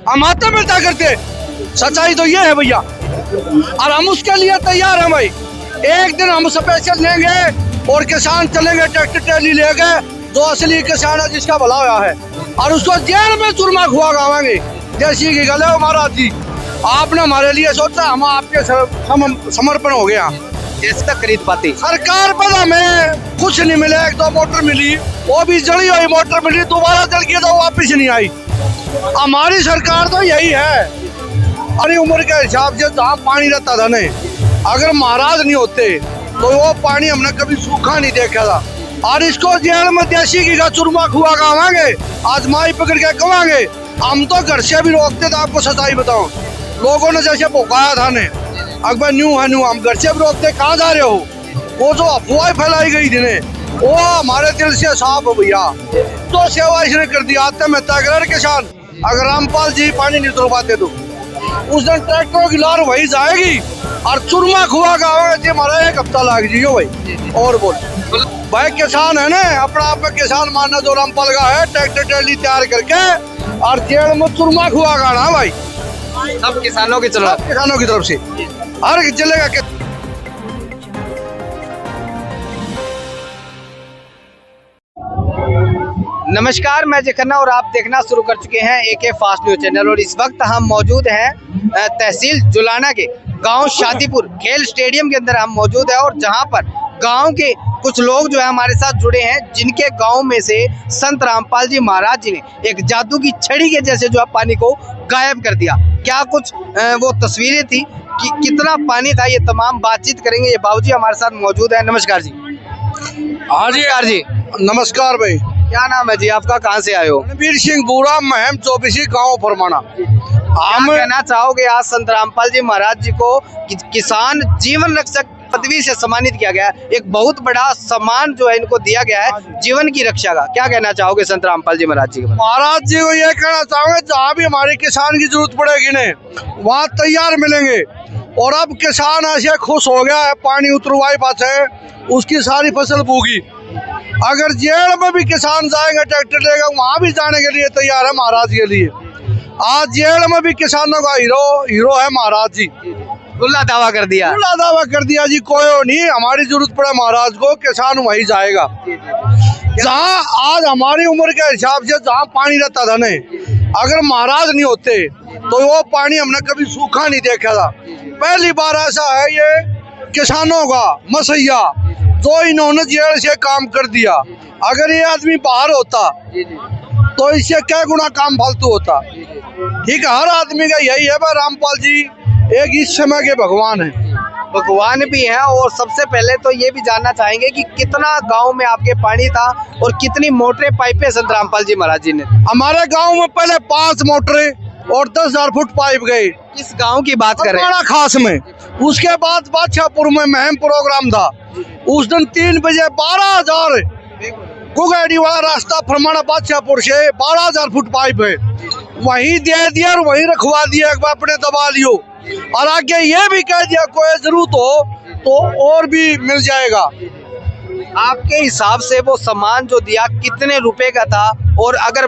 हम आत्महत्या करते। सच्चाई तो ये है भैया, और हम उसके लिए तैयार हैं भाई। एक दिन हम स्पेशल लेंगे और किसान चलेंगे ट्रैक्टर ट्रैली लेके, जो असली किसान है जिसका भला हुआ है, और उसको जेल में चूरमा खुआ गावेंगे। देसी की गले महाराज जी, आपने हमारे लिए सोचा, हम आपके समर्पण हो गया। कैसे तक खरीद पाती? सरकार पर हमें कुछ नहीं मिला, एक दो मोटर मिली, वो भी जली हुई मोटर मिली, दोबारा जल गई तो वापिस नहीं आई। हमारी सरकार तो यही है। हमारी उम्र के हिसाब से जहाँ पानी रहता था नहीं, अगर महाराज नहीं होते तो वो पानी हमने कभी सूखा नहीं देखा था। और इसको जेल में देसी की चूरमा खुआ गावांगे, आजमाई पकड़ के कवांगे। हम तो घर से भी रोकते थे, आपको सच्चाई बताऊं, लोगों ने जैसे पुकारा था ने अकबर न्यू है न्यू, हम घर से भी रोकते, कहाँ जा रहे हो। वो जो अफवाह फैलाई गई थी ने, वो हमारे दिल से साफ हो भैया। तो सेवा इसने कर दिया, आत्महत्या कर किसान। अगर रामपाल जी पानी नहीं उतरवाते तो उस दिन ट्रैक्टरों की लार वही जाएगी और चूरमा खुआ गाँव जी हमारा 1 हफ्ता लाग जियो भाई। और बोल भाई, किसान है ना, अपना आप में किसान मानना जो रामपाल का है, ट्रैक्टर ट्रैली तैयार करके और जेल में चूरमा खुआ गाना भाई। सब किसानों की तरफ, किसानों की तरफ से हर चलेगा। नमस्कार, मैं जखन्ना और आप देखना शुरू कर चुके हैं एके फास्ट न्यूज चैनल। और इस वक्त हम मौजूद हैं तहसील जुलाना के गांव शादीपुर खेल स्टेडियम के अंदर हम मौजूद हैं, और जहां पर गांव के कुछ लोग जो है हमारे साथ जुड़े हैं, जिनके गांव में से संत रामपाल जी महाराज जी ने एक जादू की छड़ी के जैसे जो है पानी को गायब कर दिया। क्या कुछ वो तस्वीरें थी कि कितना पानी था, ये तमाम बातचीत करेंगे। ये बाबूजी हमारे साथ मौजूद है। नमस्कार जी। हाँ जी नमस्कार जी। नमस्कार भाई। क्या नाम है जी आपका, कहाँ से आए हो? रणवीर सिंह बुरा, महम 24 गाँव फरमाना। हम कहना चाहोगे आज संत रामपाल जी महाराज जी को किसान जीवन रक्षक पदवी से सम्मानित किया गया, एक बहुत बड़ा सम्मान जो है इनको दिया गया है जीवन की रक्षा का। क्या कहना चाहोगे संत रामपाल जी महाराज जी के? महाराज जी को ये कहना चाहूंगा, जहाँ भी हमारे किसान की जरूरत पड़ेगी ने, वहाँ तैयार मिलेंगे। और अब किसान ऐसे खुश हो गया है, पानी उतरवाई बात है, उसकी सारी फसल बूगी। अगर जेल में भी किसान जाएंगे ट्रैक्टर लेगा, वहाँ भी जाने के लिए तैयार है महाराज के लिए। आज जेल में भी किसानों का हीरो है महाराज जी। खुला दावा कर दिया, खुला दावा कर दिया जी, कोई नहीं, हमारी जरूरत पड़े महाराज को, किसान वही जाएगा। जहाँ आज हमारी उम्र के हिसाब से जहाँ पानी रहता था नहीं, अगर महाराज नहीं होते तो वो पानी हमने कभी सूखा नहीं देखा था। पहली बार ऐसा है ये किसानों का मसैया, जो इन्होंने जेल से काम कर दिया। अगर ये आदमी बाहर होता तो इससे क्या गुना काम फालतू होता। ठीक है, हर आदमी का यही है भाई, रामपाल जी एक इस समय के भगवान है। भगवान भी हैं। और सबसे पहले तो ये भी जानना चाहेंगे कि कितना गांव में आपके पानी था और कितनी मोटरें पाइपें संत रामपाल जी महाराज जी ने? हमारे गांव में पहले 5 मोटरें और 10,000 फुट पाइप गए। किस गांव की बात करें? खास में। उसके बाद बादशाहपुर में महम प्रोग्राम था, उस दिन 3 बजे 12,000 कुगैडी वाला रास्ता फरमाना बादशाहपुर से 12,000 फुट पाइप है, वहीं दे दिया और वहीं रखवा दिया, एक बार अपने दबा लियो। और आगे ये भी कह दिया कोई जरूरत हो तो और भी मिल जाएगा। आपके हिसाब से वो सामान जो दिया कितने रुपए का था, और अगर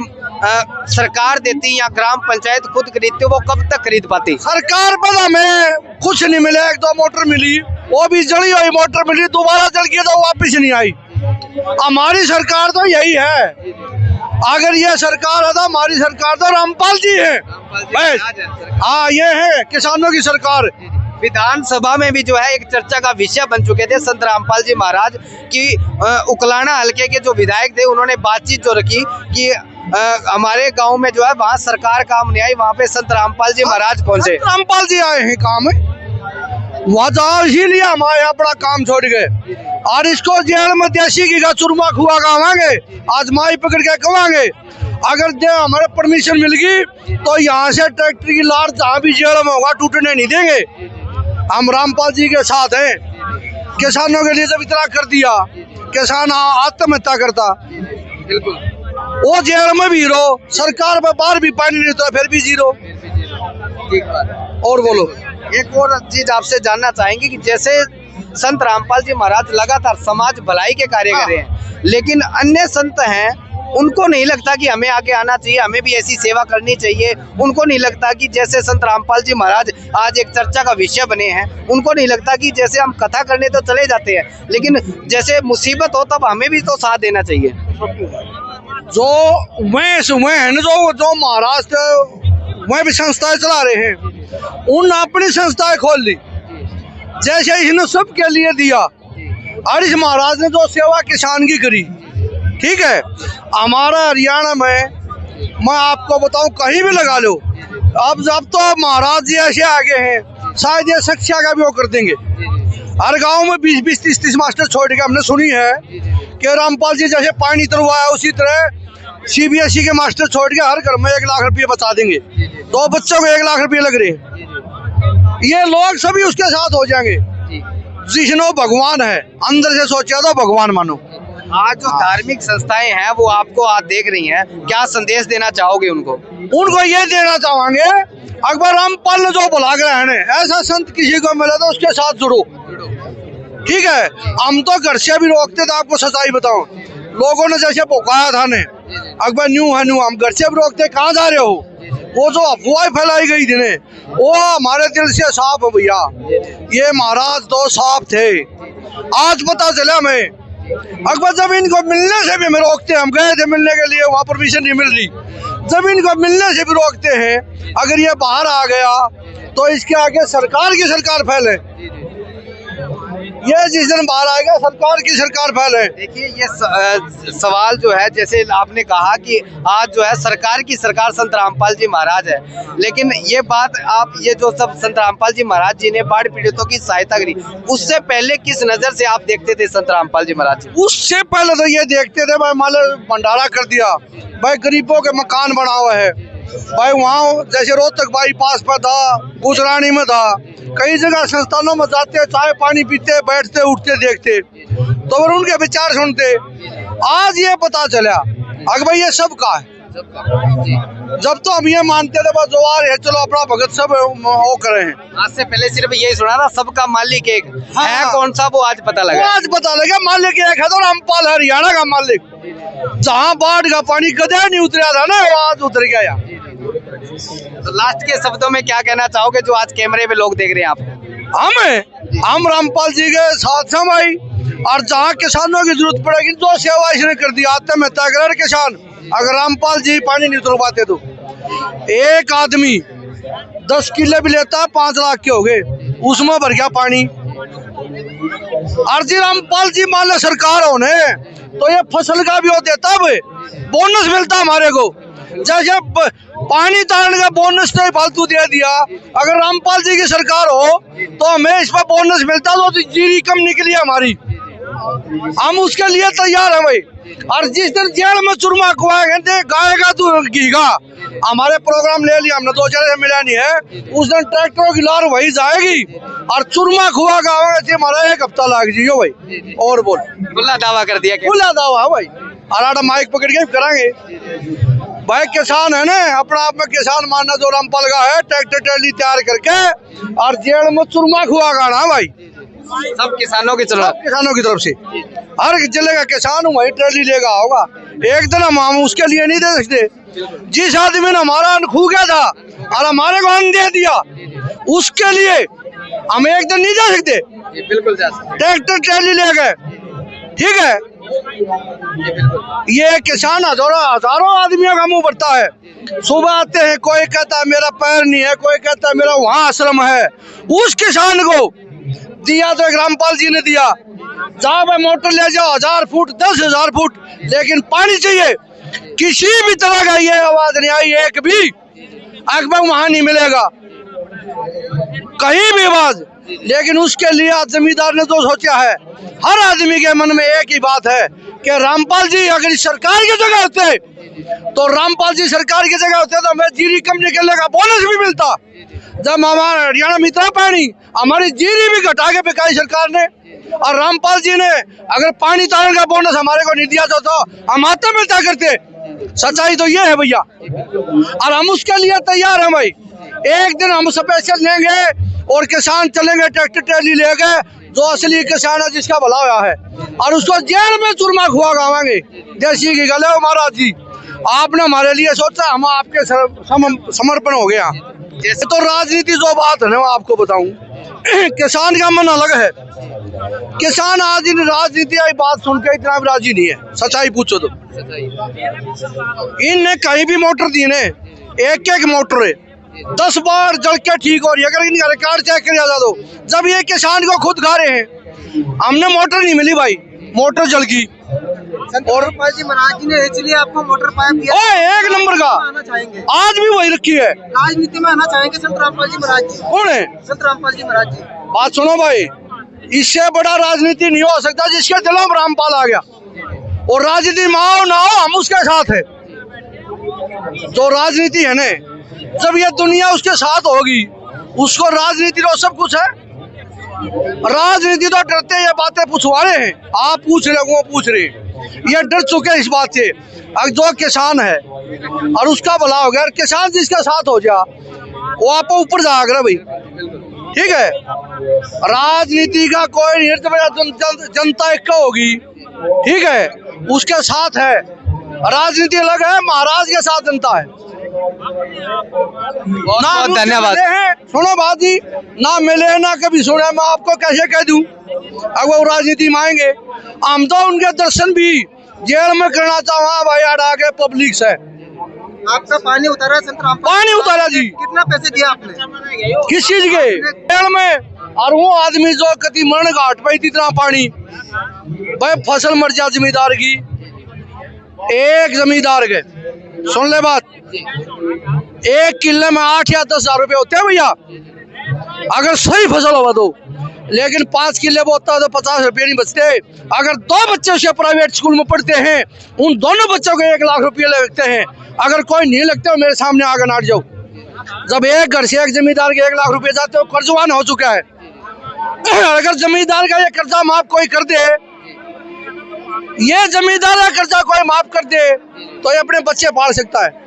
सरकार देती या ग्राम पंचायत खुद खरीदती वो कब तक खरीद पाती? सरकार पर हमें कुछ नहीं मिला, एक दो मोटर मिली, वो भी जली हुई मोटर मिली, दोबारा जल गई तो वापिस नहीं आई। हमारी सरकार तो यही है। अगर ये सरकार है तो हमारी सरकार तो रामपाल जी है। हाँ, ये है किसानों की सरकार। विधानसभा में भी जो है एक चर्चा का विषय बन चुके थे संत रामपाल जी महाराज की। उकलाना हल्के के जो विधायक थे उन्होंने बातचीत जो रखी कि हमारे गांव में जो है वहाँ सरकार काम नहीं आई, वहाँ पे संत रामपाल जी महाराज पहुंचे। रामपाल जी आए हैं काम में, वहाँ जाओ, इसीलिए हमारे अपना काम छोड़ गए। और इसको जेल में देसी की चूरमा खुआ गावांगे, आजमाई पकड़ के कवांगे। अगर हमारे परमिशन मिल गई तो यहाँ से ट्रैक्टर की लार जहाँ भी जेल में होगा टूटने नहीं देंगे। हम रामपाल जी के साथ हैं। किसानों के लिए जब इतना कर दिया, किसान आत्महत्या करता, बिल्कुल वो जेल में भी हीरो, सरकार में बाहर भी पानी नहीं होता फिर भी जीरो। और बोलो, एक और चीज आपसे जानना चाहेंगे कि जैसे संत रामपाल जी महाराज लगातार समाज भलाई के कार्य कर रहे हैं, लेकिन अन्य संत हैं उनको नहीं लगता कि हमें आगे आना चाहिए, हमें भी ऐसी सेवा करनी चाहिए? उनको नहीं लगता कि जैसे संत रामपाल जी महाराज आज एक चर्चा का विषय बने हैं, उनको नहीं लगता कि जैसे हम कथा करने तो चले जाते हैं, लेकिन जैसे मुसीबत हो तब हमें भी तो साथ देना चाहिए? जो वह है ना, जो महाराष्ट्र वह भी संस्थाएं चला रहे हैं, उन अपनी संस्थाएं खोल ली, जैसे इसने सबके लिए दिया। और इस महाराज ने जो सेवा किसान की करी, ठीक है, हमारा हरियाणा में मैं आपको बताऊं कहीं भी लगा लो, अब जब तो महाराज जी ऐसे आगे हैं, शायद ये शिक्षा का भी वो कर देंगे। हर गांव में 20-20, 30-30 मास्टर छोड़ के हमने सुनी है कि रामपाल जी जैसे पानी तरवाया, उसी तरह CBSE के मास्टर छोड़ के हर घर में 1 लाख रुपये बता देंगे। 2 बच्चों को 1 लाख रुपये लग रहे हैं। ये लोग सभी उसके साथ हो जाएंगे। जिसनो भगवान है, अंदर से सोचा तो भगवान मानो। आज जो धार्मिक संस्थाएं हैं वो आपको आज देख रही हैं, क्या संदेश देना चाहोगे उनको? उनको ये देना चाहेंगे, अकबर रामपाल ने जो बुला कर है, ऐसा संत किसी को मिला तो उसके साथ जुड़ो, ठीक है। हम तो घर से भी रोकते थे, आपको सच्चाई बताऊं, लोगों ने जैसे पुकारा था ने अकबर न्यू है न्यू, हम घर से भी रोकते, कहाँ जा रहे हो? वो जो अफवाह फैलाई गई थी ने, वो हमारे दिल से साफ है भैया। ये महाराज तो साफ थे। आज पता चला हमें, अकबर जब इनको मिलने से भी हमें रोकते, हम गए थे मिलने के लिए, वहाँ परमिशन नहीं मिल रही, जब इनको मिलने से भी रोकते हैं, अगर ये बाहर आ गया तो इसके आगे सरकार की सरकार फैले। ये जिस दिन बाहर आएगा सरकार की सरकार फैले। देखिए ये सवाल जो है, जैसे आपने कहा कि आज जो है सरकार की सरकार संत रामपाल जी महाराज है, लेकिन ये बात आप ये जो सब संत रामपाल जी महाराज जी ने बाढ़ पीड़ितों की सहायता करी, उससे पहले किस नजर से आप देखते थे संत रामपाल जी महाराज? उससे पहले तो ये देखते थे भाई मान लो भंडारा कर दिया, भाई गरीबों के मकान बना हुआ है, भाई वहाँ जैसे रोहतक बाईपास पर था, गुजरानी में था, कई जगह संस्थानों में जाते, चाय पानी पीते, बैठते उठते देखते, तो फिर उनके विचार सुनते। आज ये पता चला अगर भाई ये सबका है, जब तो हम ये मानते थे बस जोहार है, चलो अपना भगत सब वो करे हैं। आज से पहले सिर्फ यही सुना था सबका मालिक एक है, कौन सा वो आज पता लगा? आज पता लगा मालिक एक है, तो रामपाल हरियाणा का मालिक। जहाँ बाढ़ का पानी कदे नहीं उतरा था ना, वो आज उतर गया। तो लास्ट के शब्दों में क्या कहना चाहोगे जो आज कैमरे पे लोग देख रहे हैं आपको? हम रामपाल जी के साथ हैं भाई, और जहाँ किसानों की जरूरत पड़ेगी जो सेवा इसने कर दी, आते में तगड़ किसान, अगर रामपाल जी पानी नहीं उतरवाते तो एक आदमी 10 किले भी लेता, 5 लाख के हो गए, उसमें भर गया पानी। और जी रामपाल जी मान लो सरकार होने तो ये फसल का भी वो देता, बोनस मिलता हमारे को, जैसे पानी तारने का बोनस तो फालतू दे दिया। अगर रामपाल जी की सरकार हो तो हमें इस पर बोनस मिलता, तो जीरी कम निकली हमारी, हम उसके लिए तैयार है भाई। और जिस दिन जेल में चुरमा खुआएंगे गाएगा तू घीगा, हमारे प्रोग्राम ले लिया हमने, 2 जगह मिला नहीं है, उस दिन ट्रैक्टरों की लार वही जाएगी और चुरमा खुआ गाँव हमारा 1 हफ्ता लाग जियो भाई। और बोल खुला दावा कर दिया, खुला दावा भाई, और माइक पकड़ के करांगे भाई। किसान है ना, अपना आप में किसान मानना जो रामपाल का है, ट्रैक्टर ट्रैली तैयार करके और जेल में चुरमा खुआ गाना भाई, सब किसानों की तरफ से हर जिले का किसान वही ट्रैली लेगा होगा। एक दिन हम उसके लिए नहीं दे सकते, जिस आदमी ने हमारा अन्न खू गया था और हमारे को अन्न दे दिया, उसके लिए हम एक दिन नहीं जा सकते। बिल्कुल जा सकते, ट्रैक्टर ट्रैली ले गए, ठीक है। ये किसान हजारों आदमियों का मुंह भरता है, सुबह आते हैं, कोई कहता है मेरा पैर नहीं है, कोई कहता है मेरा वहाँ आश्रम है। उस किसान को दिया तो एक रामपाल जी ने दिया, जहाँ पे मोटर ले जाओ 1000 फुट 10,000 फुट, लेकिन पानी चाहिए। किसी भी तरह का ये आवाज नहीं आई, एक भी अकबर वहां नहीं मिलेगा कहीं भी आवाज। लेकिन उसके लिए आज जमींदार ने जो सोचा है, हर आदमी के मन में एक ही बात है कि रामपाल जी अगर सरकार की जगह होते, तो रामपाल जी सरकार की जगह होते तो हमें जीरी कम निकलने का बोनस भी मिलता। जब हमारा हरियाणा में इतना पानी, हमारी जीरी भी घटा के बिकाई सरकार ने, और रामपाल जी ने अगर पानी तारने का बोनस हमारे को नहीं दिया तो हम आते मिलता करते। सच्चाई तो ये है भैया, और हम उसके लिए तैयार हैं भाई। एक दिन हम स्पेशल लेंगे और किसान चलेंगे ट्रैक्टर ट्रैली लेके, जो असली किसान है जिसका भला हुआ है, और उसको जेल में चूरमा खुआ गावेंगे। देसी की गले हो महाराज जी, आपने हमारे लिए सोचा, हम आपके समर्पण हो गया। जैसे तो राजनीति जो बात है ना, मैं आपको बताऊं, किसान का मन अलग है। किसान आज इन राजनीति की बात सुन के इतना भी राजी नहीं है, सच्चाई पूछो तो। इनने कहीं भी मोटर दी ने, एक एक मोटर है 10 बार जल के ठीक हो रही है। अगर इनका रिकॉर्ड चेक किया जाए तो, जब ये किसान को खुद खा रहे हैं, हमने मोटर नहीं मिली भाई, मोटर जल गई। और जी महाराज जी ने इसलिए आपको मोटर पाइप दिया, एक नंबर का आना चाहेंगे, आज भी वही रखी है। राजनीति में आना चाहेंगे संत रामपाल जी महाराज जी। कौन है? संत रामपाल जी महाराज जी। बात सुनो भाई, इससे बड़ा राजनीति नहीं हो सकता जिसके दिलों में रामपाल आ गया। और राजनीति में आओ ना हो, हम उसके साथ है। जो राजनीति है ना, जब ये दुनिया उसके साथ होगी, उसको राजनीति तो सब कुछ है। राजनीति तो डरते ये बातें पूछवा रहे हैं, आप पूछ रहे, वो पूछ रहे, ये डर चुके इस बात से। अब जो किसान है और उसका भला हो गया, किसान जिसके साथ हो जा, वो आप ऊपर जाएगा भाई, ठीक है। राजनीति का कोई नहीं, जनता एक होगी, ठीक है, उसके साथ है। राजनीति अलग है, महाराज के साथ जनता है। बहुत धन्यवाद। सुनो बात जी, ना मिले ना कभी सुने, मैं आपको कैसे कह दूं। अब वो राजनीति में आएंगे, हम तो उनके दर्शन भी जेल में करना चाहूँ भाई, अड़ा के पब्लिक से। आपका पानी उतारा संत रामपाल? पानी उतारा जी। कितना पैसे दिया आपने? किस चीज के? जेल में। और वो आदमी जो कति मरण घाट पे इतना पानी, भाई फसल मर जा जमींदार की, एक जमींदार के, सुन ले बात, एक किले में 8 या 10 हजार रुपए होते हैं भैया, अगर सही फसल हुआ तो। लेकिन 5 किले बोता तो 50 रुपये नहीं बचते। अगर 2 बच्चे उसके प्राइवेट स्कूल में पढ़ते हैं, उन दोनों बच्चों को 1 लाख रुपये लगते हैं। अगर कोई नहीं लगते हो, मेरे सामने आगे नाट जाओ। जब एक घर से एक जमींदार के 1 लाख रुपये जाते हो, कर्जवान हो चुका है। अगर जमींदार का ये कर्जा माफ कोई कर दे, ये जमींदार का कर्जा कोई माफ कर दे, तो ये अपने बच्चे पाल सकता है।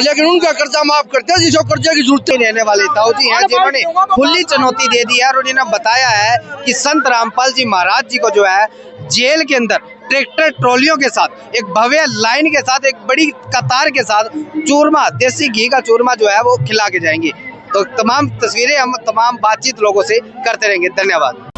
लेकिन उनका कर्जा माफ करते हैं जिसको कर्जे की जरूरत नहीं। रहने वाले ताऊ जी हैं जिन्होंने खुली चुनौती दे दी है, और उन्होंने बताया है कि संत रामपाल जी महाराज जी को जो है जेल के अंदर ट्रैक्टर ट्रॉलियों के साथ, एक भव्य लाइन के साथ, एक बड़ी कतार के साथ चूरमा, देसी घी का चूरमा जो है वो खिला के जाएंगे। तो तमाम तस्वीरें हम तमाम बातचीत लोगों से करते रहेंगे। धन्यवाद।